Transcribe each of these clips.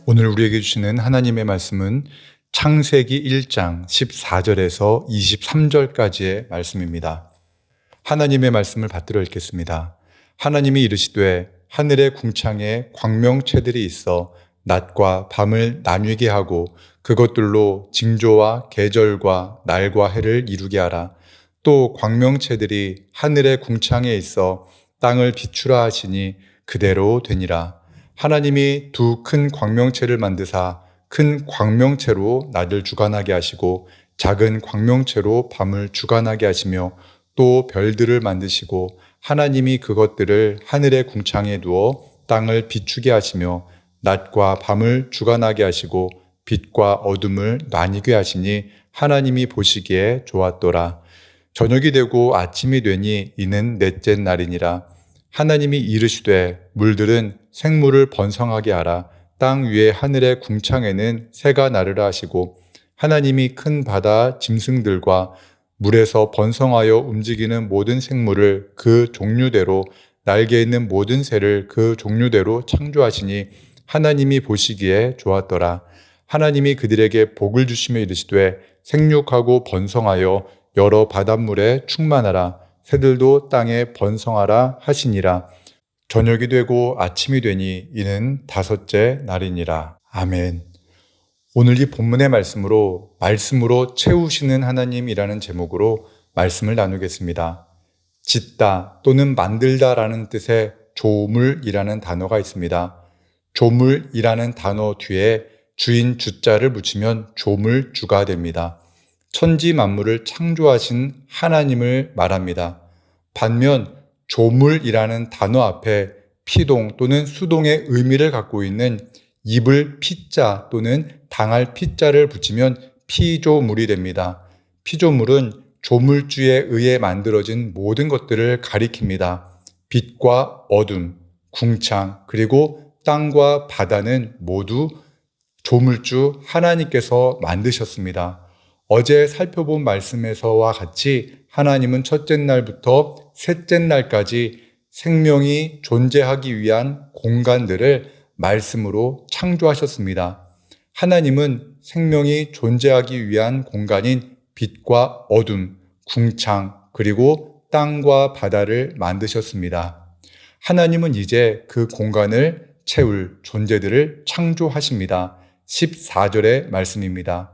오늘 우리에게 주시는 하나님의 말씀은 창세기 1장 14절에서 23절까지의 말씀입니다. 하나님의 말씀을 받들어 읽겠습니다. 하나님이 이르시되 하늘의 궁창에 광명체들이 있어 낮과 밤을 나뉘게 하고 그것들로 징조와 계절과 날과 해를 이루게 하라. 또 광명체들이 하늘의 궁창에 있어 땅을 비추라 하시니 그대로 되니라. 하나님이 두 큰 광명체를 만드사 큰 광명체로 낮을 주관하게 하시고 작은 광명체로 밤을 주관하게 하시며 또 별들을 만드시고 하나님이 그것들을 하늘의 궁창에 두어 땅을 비추게 하시며 낮과 밤을 주관하게 하시고 빛과 어둠을 나뉘게 하시니 하나님이 보시기에 좋았더라. 저녁이 되고 아침이 되니 이는 넷째 날이니라. 하나님이 이르시되 물들은 생물을 번성하게 하라. 땅 위에 하늘의 궁창에는 새가 나르라 하시고 하나님이 큰 바다 짐승들과 물에서 번성하여 움직이는 모든 생물을 그 종류대로 날개 있는 모든 새를 그 종류대로 창조하시니 하나님이 보시기에 좋았더라. 하나님이 그들에게 복을 주시며 이르시되 생육하고 번성하여 여러 바닷물에 충만하라. 새들도 땅에 번성하라 하시니라. 저녁이 되고 아침이 되니 이는 다섯째 날이니라. 아멘. 오늘 이 본문의 말씀으로 채우시는 하나님이라는 제목으로 말씀을 나누겠습니다. 짓다 또는 만들다라는 뜻의 조물이라는 단어가 있습니다. 조물이라는 단어 뒤에 주인 주자를 붙이면 조물주가 됩니다. 천지 만물을 창조하신 하나님을 말합니다. 반면 조물이라는 단어 앞에 피동 또는 수동의 의미를 갖고 있는 입을 피자 또는 당할 피자를 붙이면 피조물이 됩니다. 피조물은 조물주에 의해 만들어진 모든 것들을 가리킵니다. 빛과 어둠, 궁창, 그리고 땅과 바다는 모두 조물주 하나님께서 만드셨습니다. 어제 살펴본 말씀에서와 같이 하나님은 첫째 날부터 셋째 날까지 생명이 존재하기 위한 공간들을 말씀으로 창조하셨습니다. 하나님은 생명이 존재하기 위한 공간인 빛과 어둠, 궁창, 그리고 땅과 바다를 만드셨습니다. 하나님은 이제 그 공간을 채울 존재들을 창조하십니다. 14절의 말씀입니다.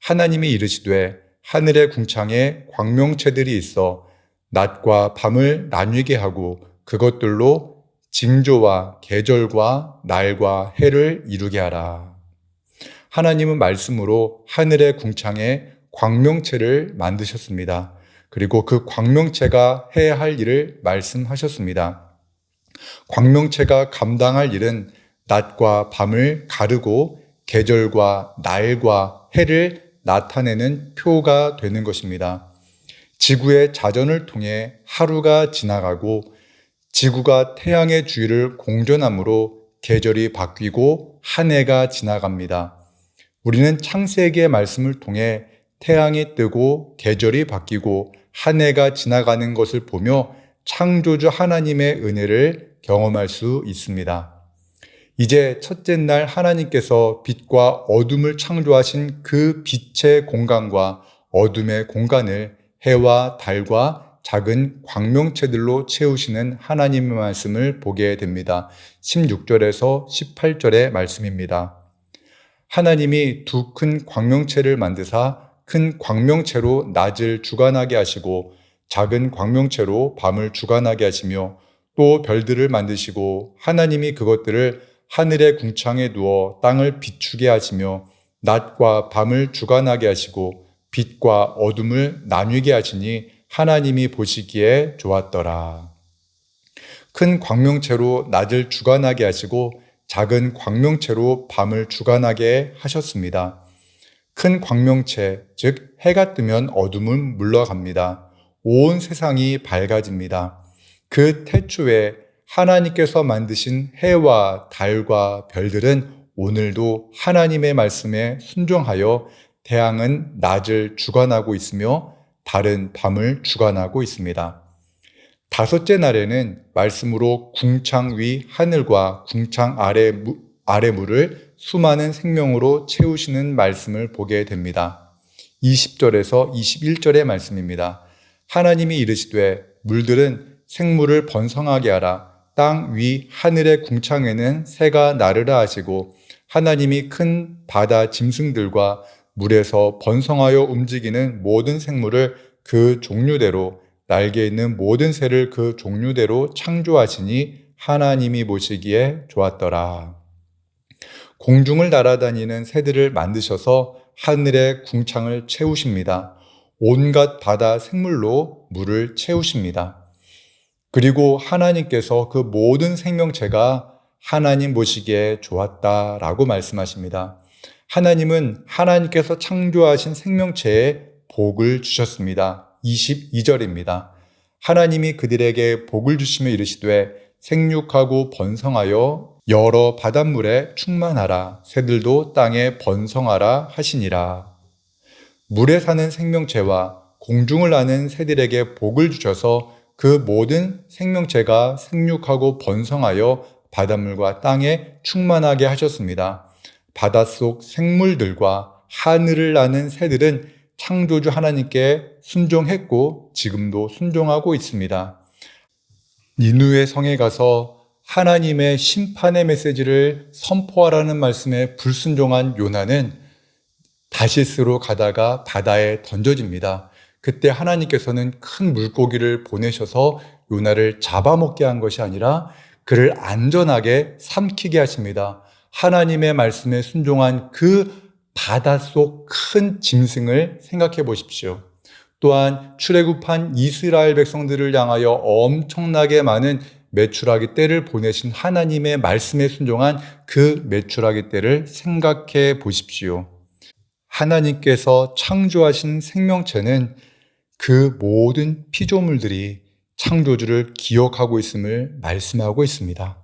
하나님이 이르시되 하늘의 궁창에 광명체들이 있어 낮과 밤을 나뉘게 하고 그것들로 징조와 계절과 날과 해를 이루게 하라. 하나님은 말씀으로 하늘의 궁창에 광명체를 만드셨습니다. 그리고 그 광명체가 해야 할 일을 말씀하셨습니다. 광명체가 감당할 일은 낮과 밤을 가르고 계절과 날과 해를 나타내는 표가 되는 것입니다. 지구의 자전을 통해 하루가 지나가고 지구가 태양의 주위를 공전함으로 계절이 바뀌고 한 해가 지나갑니다. 우리는 창세기의 말씀을 통해 태양이 뜨고 계절이 바뀌고 한 해가 지나가는 것을 보며 창조주 하나님의 은혜를 경험할 수 있습니다. 이제 첫째 날 하나님께서 빛과 어둠을 창조하신 그 빛의 공간과 어둠의 공간을 해와 달과 작은 광명체들로 채우시는 하나님의 말씀을 보게 됩니다. 16절에서 18절의 말씀입니다. 하나님이 두 큰 광명체를 만드사 큰 광명체로 낮을 주관하게 하시고 작은 광명체로 밤을 주관하게 하시며 또 별들을 만드시고 하나님이 그것들을 하늘의 궁창에 두어 땅을 비추게 하시며 낮과 밤을 주관하게 하시고 빛과 어둠을 나뉘게 하시니 하나님이 보시기에 좋았더라. 큰 광명체로 낮을 주관하게 하시고 작은 광명체로 밤을 주관하게 하셨습니다. 큰 광명체, 즉 해가 뜨면 어둠은 물러갑니다. 온 세상이 밝아집니다. 그 태초에 하나님께서 만드신 해와 달과 별들은 오늘도 하나님의 말씀에 순종하여 태양은 낮을 주관하고 있으며 달은 밤을 주관하고 있습니다. 다섯째 날에는 말씀으로 궁창 위 하늘과 궁창 아래 아래물을 수많은 생명으로 채우시는 말씀을 보게 됩니다. 20절에서 21절의 말씀입니다. 하나님이 이르시되 물들은 생물을 번성하게 하라. 땅 위 하늘의 궁창에는 새가 나르라 하시고 하나님이 큰 바다 짐승들과 물에서 번성하여 움직이는 모든 생물을 그 종류대로 날개 있는 모든 새를 그 종류대로 창조하시니 하나님이 보시기에 좋았더라. 공중을 날아다니는 새들을 만드셔서 하늘의 궁창을 채우십니다. 온갖 바다 생물로 물을 채우십니다. 그리고 하나님께서 그 모든 생명체가 하나님 보시기에 좋았다라고 말씀하십니다. 하나님은 하나님께서 창조하신 생명체에 복을 주셨습니다. 22절입니다. 하나님이 그들에게 복을 주시며 이르시되 생육하고 번성하여 여러 바닷물에 충만하라. 새들도 땅에 번성하라 하시니라. 물에 사는 생명체와 공중을 나는 새들에게 복을 주셔서 그 모든 생명체가 생육하고 번성하여 바닷물과 땅에 충만하게 하셨습니다. 바닷속 생물들과 하늘을 나는 새들은 창조주 하나님께 순종했고 지금도 순종하고 있습니다. 니누의 성에 가서 하나님의 심판의 메시지를 선포하라는 말씀에 불순종한 요나는 다시스로 가다가 바다에 던져집니다. 그때 하나님께서는 큰 물고기를 보내셔서 요나를 잡아먹게 한 것이 아니라 그를 안전하게 삼키게 하십니다. 하나님의 말씀에 순종한 그 바닷속 큰 짐승을 생각해 보십시오. 또한 출애굽한 이스라엘 백성들을 향하여 엄청나게 많은 메추라기 떼를 보내신 하나님의 말씀에 순종한 그 메추라기 떼를 생각해 보십시오. 하나님께서 창조하신 생명체는 그 모든 피조물들이 창조주를 기억하고 있음을 말씀하고 있습니다.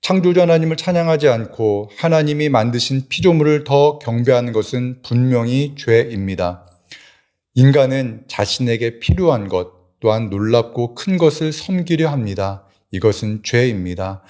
창조주 하나님을 찬양하지 않고 하나님이 만드신 피조물을 더 경배하는 것은 분명히 죄입니다. 인간은 자신에게 필요한 것 또한 놀랍고 큰 것을 섬기려 합니다. 이것은 죄입니다.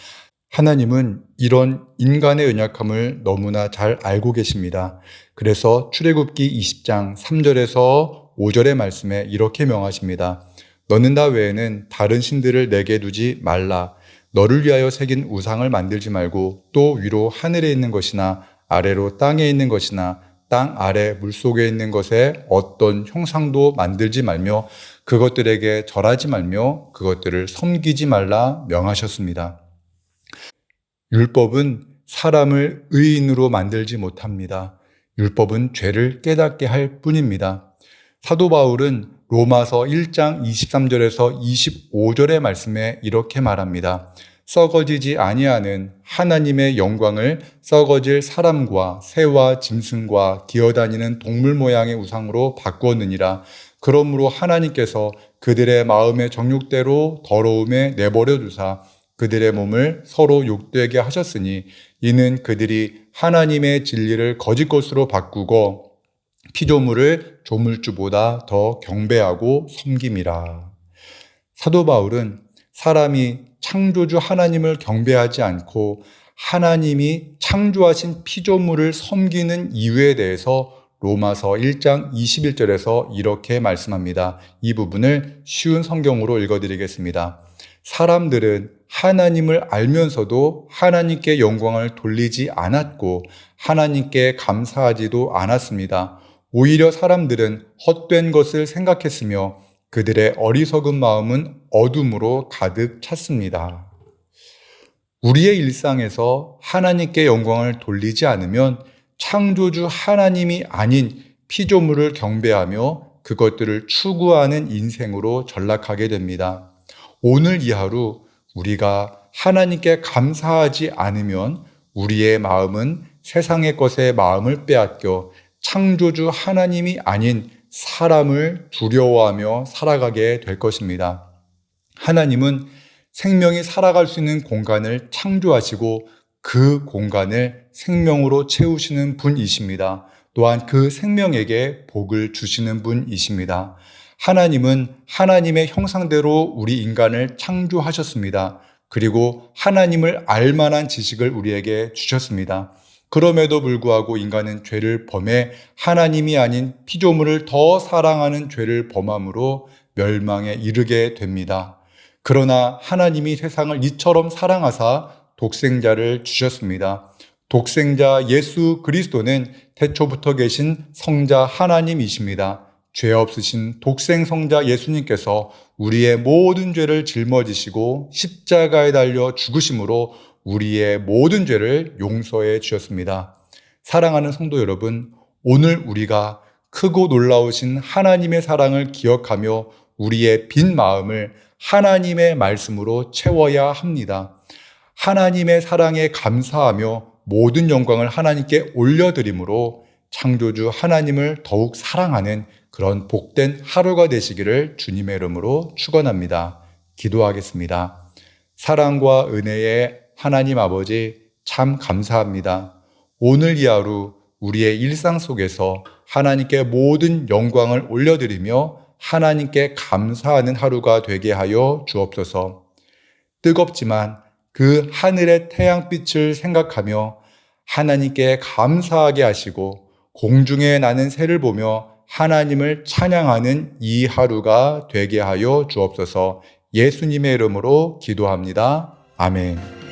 하나님은 이런 인간의 연약함을 너무나 잘 알고 계십니다. 그래서 출애굽기 20장 3절에서 5절의 말씀에 이렇게 명하십니다. 너는 나 외에는 다른 신들을 내게 두지 말라. 너를 위하여 새긴 우상을 만들지 말고 또 위로 하늘에 있는 것이나 아래로 땅에 있는 것이나 땅 아래 물속에 있는 것에 어떤 형상도 만들지 말며 그것들에게 절하지 말며 그것들을 섬기지 말라 명하셨습니다. 율법은 사람을 의인으로 만들지 못합니다. 율법은 죄를 깨닫게 할 뿐입니다. 사도 바울은 로마서 1장 23절에서 25절의 말씀에 이렇게 말합니다. 썩어지지 아니하는 하나님의 영광을 썩어질 사람과 새와 짐승과 기어다니는 동물 모양의 우상으로 바꾸었느니라. 그러므로 하나님께서 그들의 마음의 정욕대로 더러움에 내버려 두사 그들의 몸을 서로 욕되게 하셨으니 이는 그들이 하나님의 진리를 거짓 것으로 바꾸고 피조물을 조물주보다 더 경배하고 섬김이라. 사도 바울은 사람이 창조주 하나님을 경배하지 않고 하나님이 창조하신 피조물을 섬기는 이유에 대해서 로마서 1장 21절에서 이렇게 말씀합니다. 이 부분을 쉬운 성경으로 읽어드리겠습니다. 사람들은 하나님을 알면서도 하나님께 영광을 돌리지 않았고 하나님께 감사하지도 않았습니다. 오히려 사람들은 헛된 것을 생각했으며 그들의 어리석은 마음은 어둠으로 가득 찼습니다. 우리의 일상에서 하나님께 영광을 돌리지 않으면 창조주 하나님이 아닌 피조물을 경배하며 그것들을 추구하는 인생으로 전락하게 됩니다. 오늘 이 하루 우리가 하나님께 감사하지 않으면 우리의 마음은 세상의 것에 마음을 빼앗겨 창조주 하나님이 아닌 사람을 두려워하며 살아가게 될 것입니다. 하나님은 생명이 살아갈 수 있는 공간을 창조하시고 그 공간을 생명으로 채우시는 분이십니다. 또한 그 생명에게 복을 주시는 분이십니다. 하나님은 하나님의 형상대로 우리 인간을 창조하셨습니다. 그리고 하나님을 알만한 지식을 우리에게 주셨습니다. 그럼에도 불구하고 인간은 죄를 범해 하나님이 아닌 피조물을 더 사랑하는 죄를 범함으로 멸망에 이르게 됩니다. 그러나 하나님이 세상을 이처럼 사랑하사 독생자를 주셨습니다. 독생자 예수 그리스도는 태초부터 계신 성자 하나님이십니다. 죄 없으신 독생 성자 예수님께서 우리의 모든 죄를 짊어지시고 십자가에 달려 죽으심으로 우리의 모든 죄를 용서해 주셨습니다. 사랑하는 성도 여러분, 오늘 우리가 크고 놀라우신 하나님의 사랑을 기억하며 우리의 빈 마음을 하나님의 말씀으로 채워야 합니다. 하나님의 사랑에 감사하며 모든 영광을 하나님께 올려드림으로 창조주 하나님을 더욱 사랑하는 그런 복된 하루가 되시기를 주님의 이름으로 축원합니다. 기도하겠습니다. 사랑과 은혜의 하나님 아버지, 참 감사합니다. 오늘 이 하루 우리의 일상 속에서 하나님께 모든 영광을 올려드리며 하나님께 감사하는 하루가 되게 하여 주옵소서. 뜨겁지만 그 하늘의 태양빛을 생각하며 하나님께 감사하게 하시고 공중에 나는 새를 보며 하나님을 찬양하는 이 하루가 되게 하여 주옵소서. 예수님의 이름으로 기도합니다. 아멘.